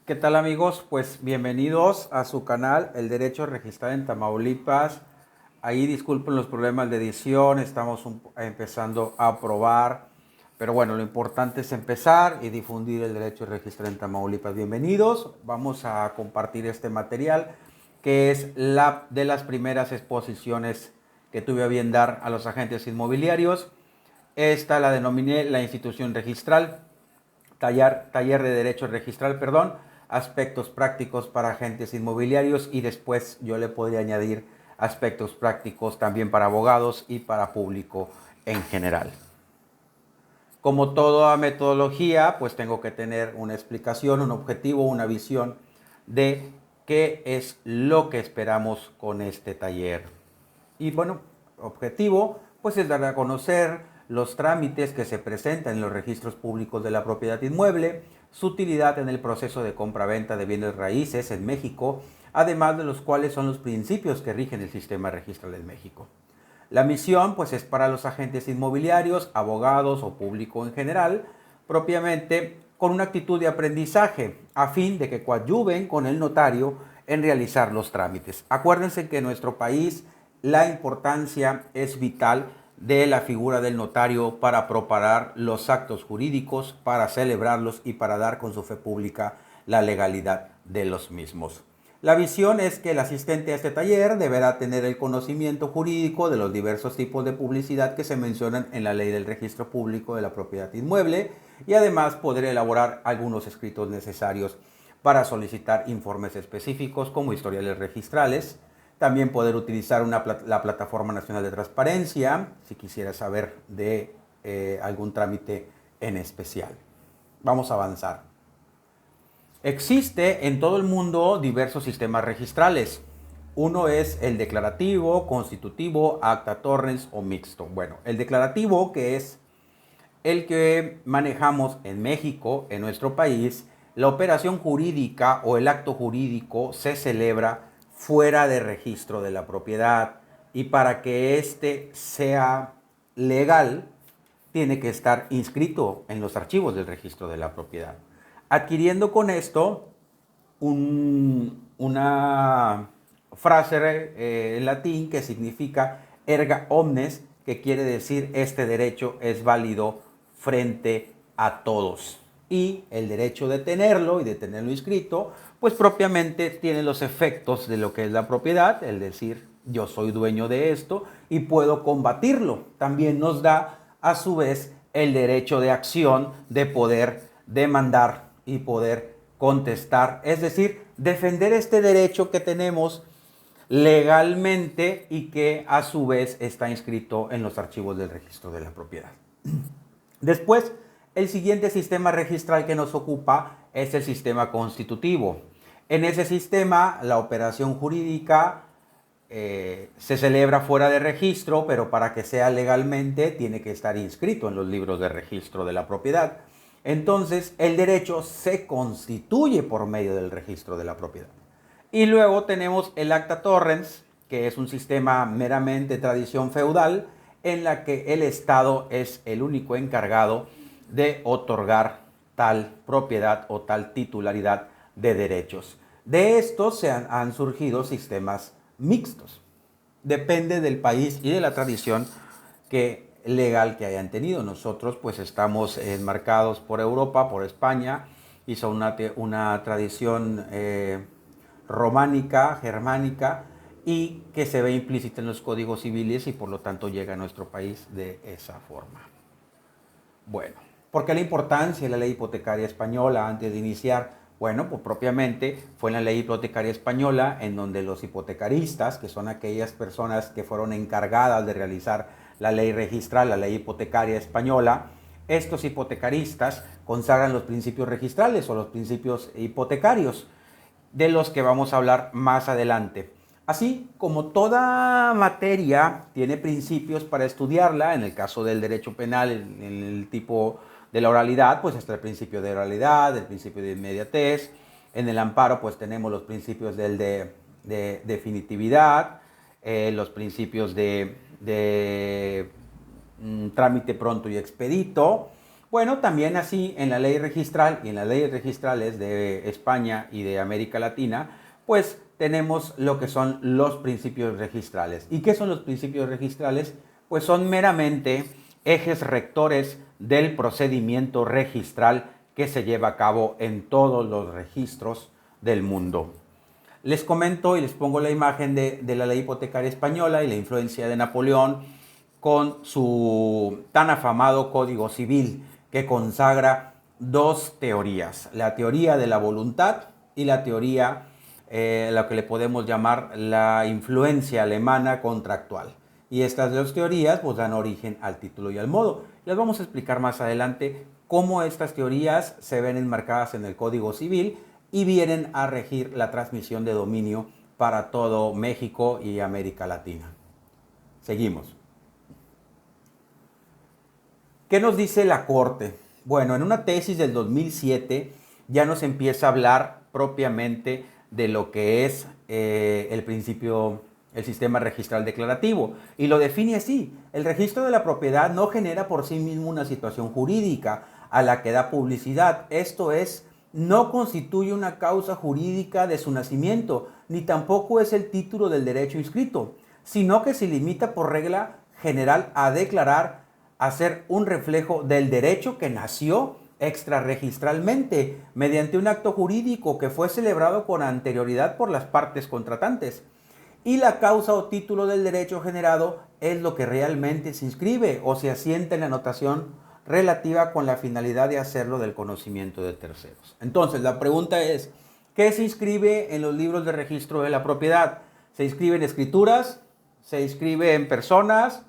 ¿Qué tal amigos? Pues bienvenidos a su canal El Derecho a Registrar en Tamaulipas. Ahí disculpen los problemas de edición, estamos empezando a probar, pero bueno, lo importante es empezar y difundir el derecho a registrar en Tamaulipas. Bienvenidos, vamos a compartir este material que es la de las primeras exposiciones que tuve a bien dar a los agentes inmobiliarios. Esta la denominé la institución registral. Taller de Derecho Registral, perdón, aspectos prácticos para agentes inmobiliarios, y después yo le podría añadir aspectos prácticos también para abogados y para público en general. Como toda metodología, pues tengo que tener una explicación, un objetivo, una visión de qué es lo que esperamos con este taller. Y bueno, objetivo pues es dar a conocer los trámites que se presentan en los registros públicos de la propiedad inmueble, su utilidad en el proceso de compra-venta de bienes raíces en México, además de los cuales son los principios que rigen el sistema registral en México. La misión pues es para los agentes inmobiliarios, abogados o público en general, propiamente con una actitud de aprendizaje a fin de que coadyuven con el notario en realizar los trámites. Acuérdense que en nuestro país la importancia es vital de la figura del notario para preparar los actos jurídicos, para celebrarlos y para dar con su fe pública la legalidad de los mismos. La visión es que el asistente a este taller deberá tener el conocimiento jurídico de los diversos tipos de publicidad que se mencionan en la Ley del Registro Público de la Propiedad Inmueble, y además poder elaborar algunos escritos necesarios para solicitar informes específicos como historiales registrales. También poder utilizar la Plataforma Nacional de Transparencia si quisiera saber de algún trámite en especial. Vamos a avanzar. Existe en todo el mundo diversos sistemas registrales. Uno es el declarativo, constitutivo, acta torrens o mixto. Bueno, el declarativo, que es el que manejamos en México, en nuestro país, la operación jurídica o el acto jurídico se celebra fuera de registro de la propiedad, y para que éste sea legal tiene que estar inscrito en los archivos del registro de la propiedad, adquiriendo con esto una frase en latín que significa erga omnes, que quiere decir este derecho es válido frente a todos. Y el derecho de tenerlo y de tenerlo inscrito, pues propiamente tiene los efectos de lo que es la propiedad, es decir, yo soy dueño de esto y puedo combatirlo. También nos da a su vez el derecho de acción, de poder demandar y poder contestar, es decir, defender este derecho que tenemos legalmente y que a su vez está inscrito en los archivos del registro de la propiedad. Después, el siguiente sistema registral que nos ocupa es el sistema constitutivo. En ese sistema, la operación jurídica se celebra fuera de registro, pero para que sea legalmente tiene que estar inscrito en los libros de registro de la propiedad. Entonces, el derecho se constituye por medio del registro de la propiedad. Y luego tenemos el acta torrens, que es un sistema meramente tradición feudal, en la que el Estado es el único encargado de otorgar tal propiedad o tal titularidad de derechos. De estos han surgido sistemas mixtos. Depende del país y de la tradición legal que hayan tenido. Nosotros pues estamos enmarcados por Europa, por España, hizo una tradición románica, germánica, y que se ve implícita en los códigos civiles y por lo tanto llega a nuestro país de esa forma. Bueno, ¿por qué la importancia de la ley hipotecaria española antes de iniciar? Bueno, pues propiamente fue en la ley hipotecaria española en donde los hipotecaristas, que son aquellas personas que fueron encargadas de realizar la ley registral, la ley hipotecaria española, estos hipotecaristas consagran los principios registrales o los principios hipotecarios, de los que vamos a hablar más adelante. Así como toda materia tiene principios para estudiarla, en el caso del derecho penal, en el tipo de la oralidad, pues está el principio de oralidad, el principio de inmediatez. En el amparo, pues tenemos los principios de definitividad, los principios de trámite pronto y expedito. Bueno, también así en la ley registral y en las leyes registrales de España y de América Latina, pues tenemos lo que son los principios registrales. ¿Y qué son los principios registrales? Pues son meramente ejes rectores del procedimiento registral que se lleva a cabo en todos los registros del mundo. Les comento y les pongo la imagen de la ley hipotecaria española y la influencia de Napoleón con su tan afamado Código Civil, que consagra dos teorías: la teoría de la voluntad y la teoría, lo que le podemos llamar la influencia alemana contractual. Y estas dos teorías pues dan origen al título y al modo. Les vamos a explicar más adelante cómo estas teorías se ven enmarcadas en el Código Civil y vienen a regir la transmisión de dominio para todo México y América Latina. Seguimos. ¿Qué nos dice la Corte? Bueno, en una tesis del 2007 ya nos empieza a hablar propiamente de lo que es el principio, el sistema registral declarativo, y lo define así: el registro de la propiedad no genera por sí mismo una situación jurídica a la que da publicidad, esto es, no constituye una causa jurídica de su nacimiento, ni tampoco es el título del derecho inscrito, sino que se limita por regla general a declarar, a ser un reflejo del derecho que nació extrarregistralmente mediante un acto jurídico que fue celebrado con anterioridad por las partes contratantes. Y la causa o título del derecho generado es lo que realmente se inscribe o se asienta en la anotación relativa con la finalidad de hacerlo del conocimiento de terceros. Entonces, la pregunta es: ¿qué se inscribe en los libros de registro de la propiedad? ¿Se inscriben escrituras? ¿Se inscribe en personas?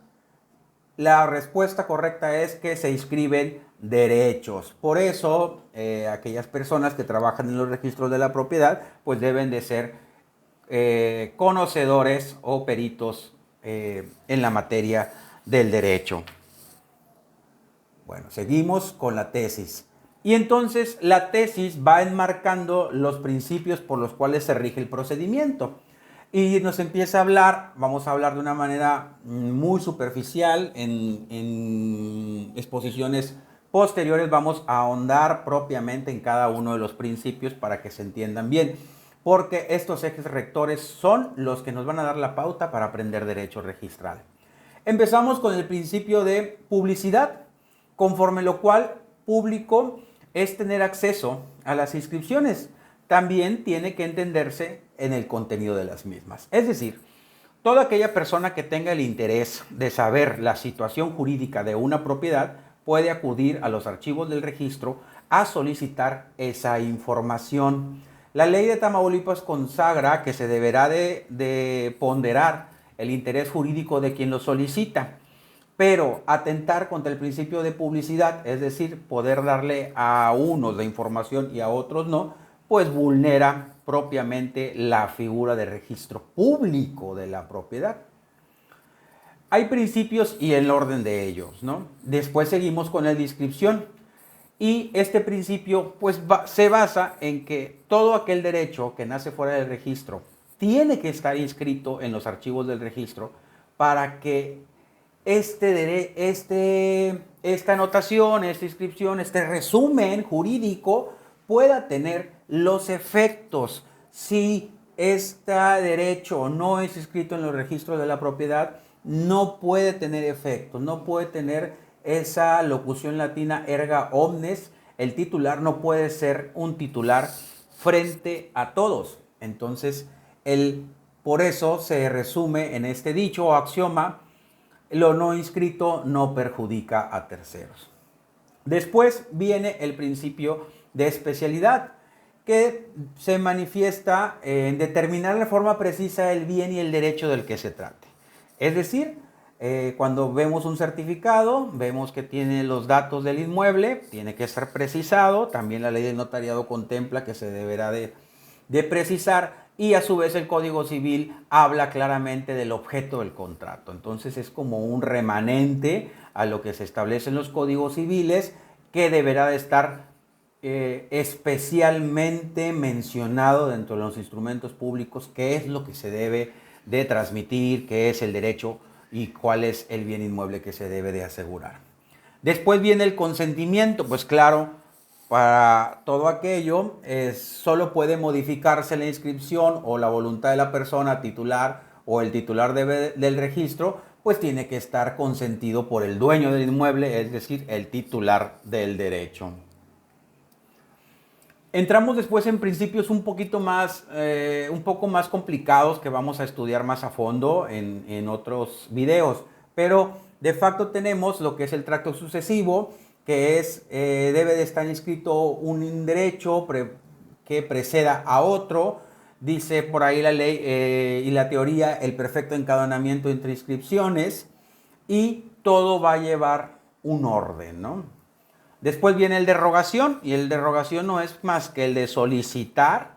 La respuesta correcta es que se inscriben derechos. Por eso, aquellas personas que trabajan en los registros de la propiedad, pues deben de ser conocedores o peritos en la materia del derecho. Bueno, seguimos con la tesis. Y entonces la tesis va enmarcando los principios por los cuales se rige el procedimiento. Y nos empieza a hablar, vamos a hablar de una manera muy superficial, en exposiciones posteriores vamos a ahondar propiamente en cada uno de los principios para que se entiendan bien, porque estos ejes rectores son los que nos van a dar la pauta para aprender derecho registral. Empezamos con el principio de publicidad, conforme lo cual público es tener acceso a las inscripciones. También tiene que entenderse en el contenido de las mismas. Es decir, toda aquella persona que tenga el interés de saber la situación jurídica de una propiedad puede acudir a los archivos del registro a solicitar esa información. La ley de Tamaulipas consagra que se deberá de ponderar el interés jurídico de quien lo solicita, pero atentar contra el principio de publicidad, es decir, poder darle a unos la información y a otros no, pues vulnera propiamente la figura de registro público de la propiedad. Hay principios y el orden de ellos, ¿no? Después seguimos con la inscripción. Y este principio pues se basa en que todo aquel derecho que nace fuera del registro tiene que estar inscrito en los archivos del registro para que esta anotación, esta inscripción, este resumen jurídico pueda tener los efectos. Si este derecho no es inscrito en los registros de la propiedad, no puede tener efectos, no puede tener esa locución latina erga omnes. El titular no puede ser un titular frente a todos. Entonces, por eso se resume en este dicho o axioma: lo no inscrito no perjudica a terceros. Después viene el principio de especialidad, que se manifiesta en determinar de forma precisa el bien y el derecho del que se trate. Es decir, cuando vemos un certificado, vemos que tiene los datos del inmueble, tiene que ser precisado. También la ley del notariado contempla que se deberá de precisar, y a su vez el Código Civil habla claramente del objeto del contrato. Entonces es como un remanente a lo que se establece en los códigos civiles, que deberá de estar especialmente mencionado dentro de los instrumentos públicos, qué es lo que se debe de transmitir, qué es el derecho y cuál es el bien inmueble que se debe de asegurar. Después viene el consentimiento, pues claro, para todo aquello solo puede modificarse la inscripción o la voluntad de la persona titular o el titular del registro, pues tiene que estar consentido por el dueño del inmueble, es decir, el titular del derecho. Entramos después en principios un poco más complicados que vamos a estudiar más a fondo en otros videos, pero de facto tenemos lo que es el tracto sucesivo, que debe de estar inscrito un derecho que preceda a otro. Dice por ahí la ley y la teoría el perfecto encadenamiento entre inscripciones, y todo va a llevar un orden, ¿no? Después viene el de rogación, y el de rogación no es más que el de solicitar.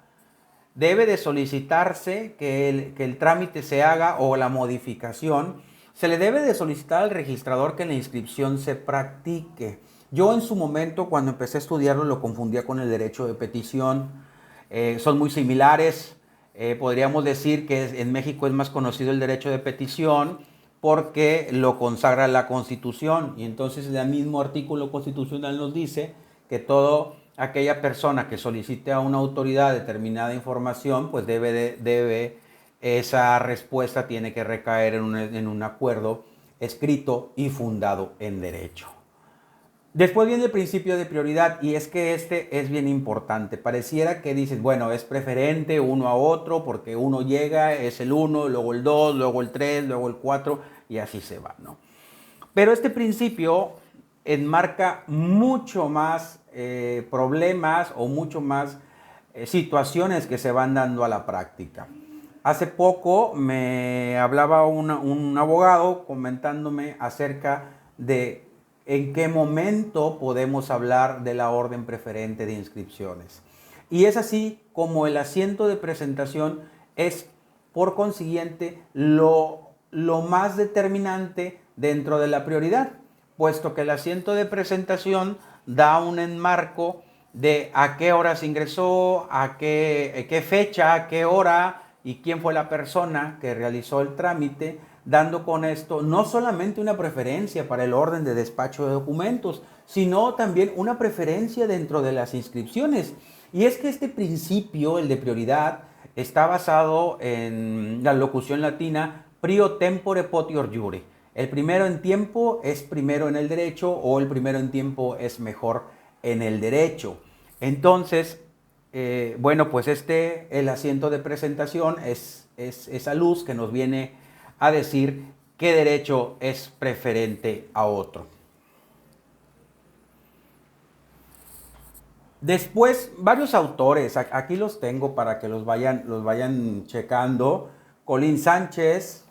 Debe de solicitarse que el trámite se haga, o la modificación. Se le debe de solicitar al registrador que la inscripción se practique. Yo en su momento, cuando empecé a estudiarlo, lo confundía con el derecho de petición. Son muy similares. Podríamos decir que en México es más conocido el derecho de petición porque lo consagra la Constitución, y entonces el mismo artículo constitucional nos dice que toda aquella persona que solicite a una autoridad determinada información, pues esa respuesta tiene que recaer en un acuerdo escrito y fundado en derecho. Después viene el principio de prioridad, y es que este es bien importante. Pareciera que dices, bueno, es preferente uno a otro porque uno llega, es el 1, luego el 2, luego el 3, luego el 4 y así se va, ¿no? Pero este principio enmarca mucho más problemas o mucho más situaciones que se van dando a la práctica. Hace poco me hablaba un abogado comentándome acerca de en qué momento podemos hablar de la orden preferente de inscripciones. Y es así como el asiento de presentación es, por consiguiente, lo más determinante dentro de la prioridad, puesto que el asiento de presentación da un enmarco de a qué hora se ingresó, a qué fecha, a qué hora y quién fue la persona que realizó el trámite, dando con esto no solamente una preferencia para el orden de despacho de documentos, sino también una preferencia dentro de las inscripciones. Y es que este principio, el de prioridad, está basado en la locución latina prio tempore potior iure. El primero en tiempo es primero en el derecho, o el primero en tiempo es mejor en el derecho. Entonces, bueno, pues el asiento de presentación es esa luz que nos viene a decir qué derecho es preferente a otro. Después, varios autores, aquí los tengo para que los vayan checando. Colín Sánchez,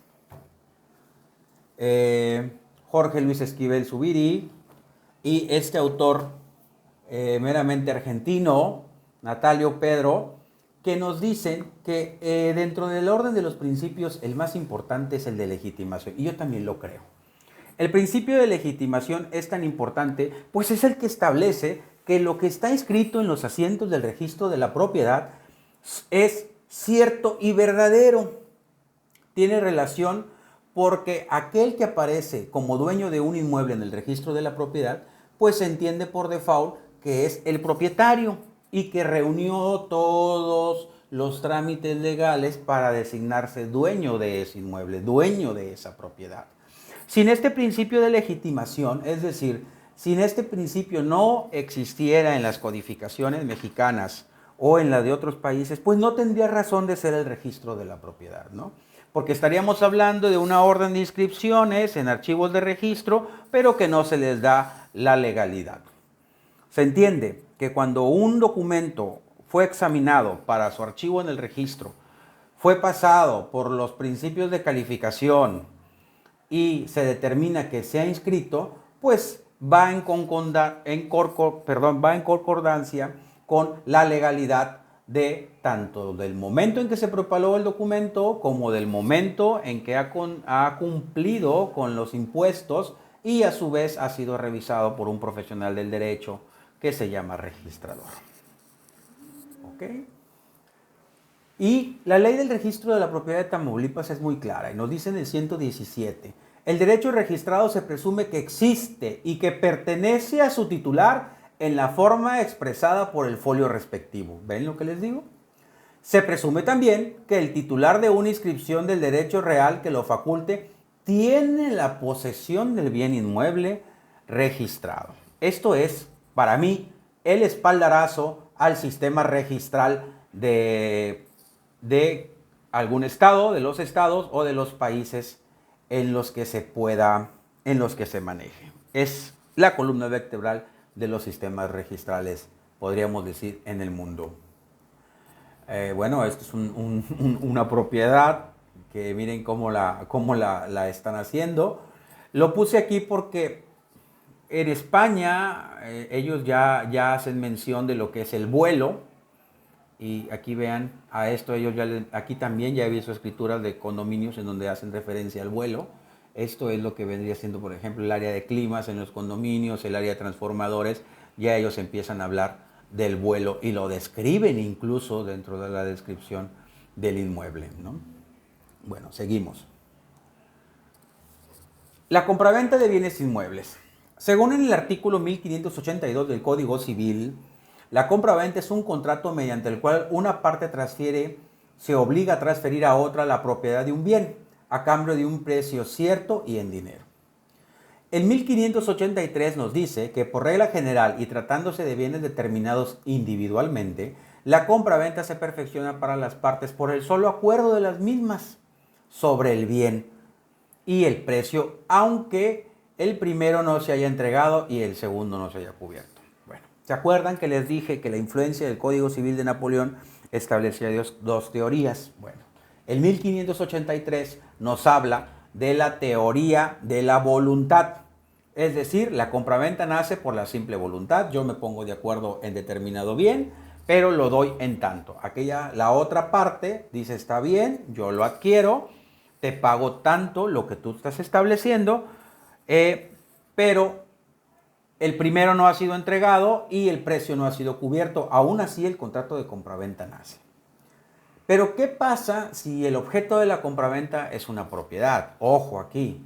Jorge Luis Esquivel Zubiri, y este autor meramente argentino, Natalio Pedro, que nos dicen que dentro del orden de los principios el más importante es el de legitimación, y yo también lo creo. El principio de legitimación es tan importante, pues es el que establece que lo que está inscrito en los asientos del registro de la propiedad es cierto y verdadero. Tiene relación porque aquel que aparece como dueño de un inmueble en el registro de la propiedad, pues se entiende por default que es el propietario y que reunió todos los trámites legales para designarse dueño de ese inmueble, dueño de esa propiedad. Sin este principio de legitimación, es decir, sin este principio no existiera en las codificaciones mexicanas o en la de otros países, pues no tendría razón de ser el registro de la propiedad, ¿no? Porque estaríamos hablando de una orden de inscripciones en archivos de registro, pero que no se les da la legalidad. Se entiende que cuando un documento fue examinado para su archivo en el registro, fue pasado por los principios de calificación y se determina que se ha inscrito, pues va en concordancia con la legalidad de tanto del momento en que se propaló el documento como del momento en que ha cumplido con los impuestos, y a su vez ha sido revisado por un profesional del derecho que se llama registrador. ¿Ok? Y la ley del registro de la propiedad de Tamaulipas es muy clara y nos dice en el 117, El derecho registrado se presume que existe y que pertenece a su titular en la forma expresada por el folio respectivo. ¿Ven lo que les digo? Se presume también que el titular de una inscripción del derecho real que lo faculte tiene la posesión del bien inmueble registrado. Esto es, para mí, el espaldarazo al sistema registral de algún estado, de los estados o de los países en los que se maneje. Es la columna vertebral de los sistemas registrales, podríamos decir, en el mundo. Bueno, esto es una propiedad que miren cómo la están haciendo. Lo puse aquí porque en España ellos ya hacen mención de lo que es el vuelo. Y aquí vean, a esto aquí también ya he visto escrituras de condominios en donde hacen referencia al vuelo. Esto es lo que vendría siendo, por ejemplo, el área de climas en los condominios, el área de transformadores. Ya ellos empiezan a hablar del vuelo y lo describen incluso dentro de la descripción del inmueble, ¿no? Bueno, seguimos. La compraventa de bienes inmuebles. Según el artículo 1582 del Código Civil, la compraventa es un contrato mediante el cual una parte se obliga a transferir a otra la propiedad de un bien, a cambio de un precio cierto y en dinero. El 1583 nos dice que por regla general y tratándose de bienes determinados individualmente, la compraventa se perfecciona para las partes por el solo acuerdo de las mismas sobre el bien y el precio, aunque el primero no se haya entregado y el segundo no se haya cubierto. Bueno, ¿se acuerdan que les dije que la influencia del Código Civil de Napoleón establecía dos teorías? Bueno, el 1583 nos habla de la teoría de la voluntad. Es decir, la compraventa nace por la simple voluntad. Yo me pongo de acuerdo en determinado bien, pero lo doy en tanto. La otra parte dice, está bien, yo lo adquiero, te pago tanto lo que tú estás estableciendo, pero el primero no ha sido entregado y el precio no ha sido cubierto. Aún así, el contrato de compraventa nace. Pero, ¿qué pasa si el objeto de la compraventa es una propiedad? Ojo aquí.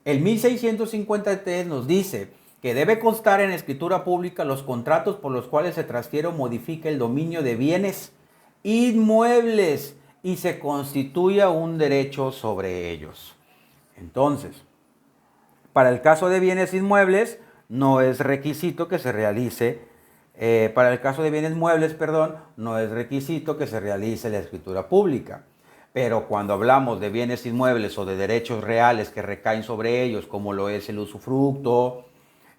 El 1653 nos dice que debe constar en escritura pública los contratos por los cuales se transfiere o modifica el dominio de bienes inmuebles y se constituya un derecho sobre ellos. Entonces, para el caso de bienes inmuebles, no es requisito que se realice no es requisito que se realice la escritura pública. Pero cuando hablamos de bienes inmuebles o de derechos reales que recaen sobre ellos, como lo es el usufructo,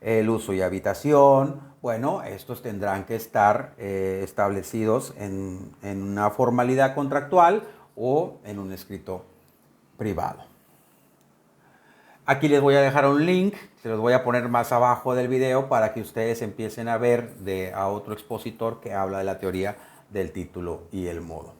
el uso y habitación, bueno, estos tendrán que estar establecidos en una formalidad contractual o en un escrito privado. Aquí les voy a dejar un link, se los voy a poner más abajo del video para que ustedes empiecen a ver a otro expositor que habla de la teoría del título y el modo.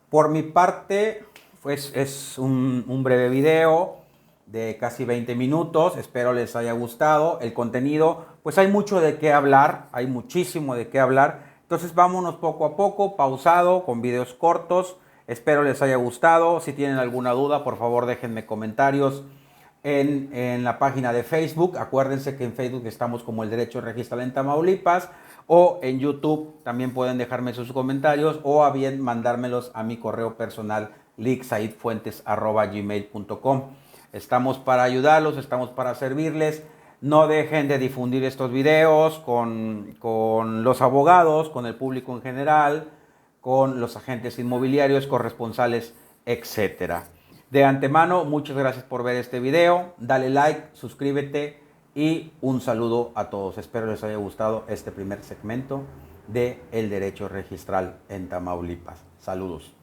Por mi parte, pues es un breve video de casi 20 minutos, espero les haya gustado. El contenido, pues hay mucho de qué hablar, hay muchísimo de qué hablar. Entonces vámonos poco a poco, pausado, con videos cortos. Espero les haya gustado. Si tienen alguna duda, por favor déjenme comentarios en la página de Facebook. Acuérdense que en Facebook estamos como El Derecho Registral en Tamaulipas. O en YouTube también pueden dejarme sus comentarios o a bien mandármelos a mi correo personal licksaidfuentes@gmail.com. Estamos para ayudarlos, estamos para servirles. No dejen de difundir estos videos con los abogados, con el público en general, con los agentes inmobiliarios, corresponsales, etc. De antemano, muchas gracias por ver este video. Dale like, suscríbete y un saludo a todos. Espero les haya gustado este primer segmento de El Derecho Registral en Tamaulipas. Saludos.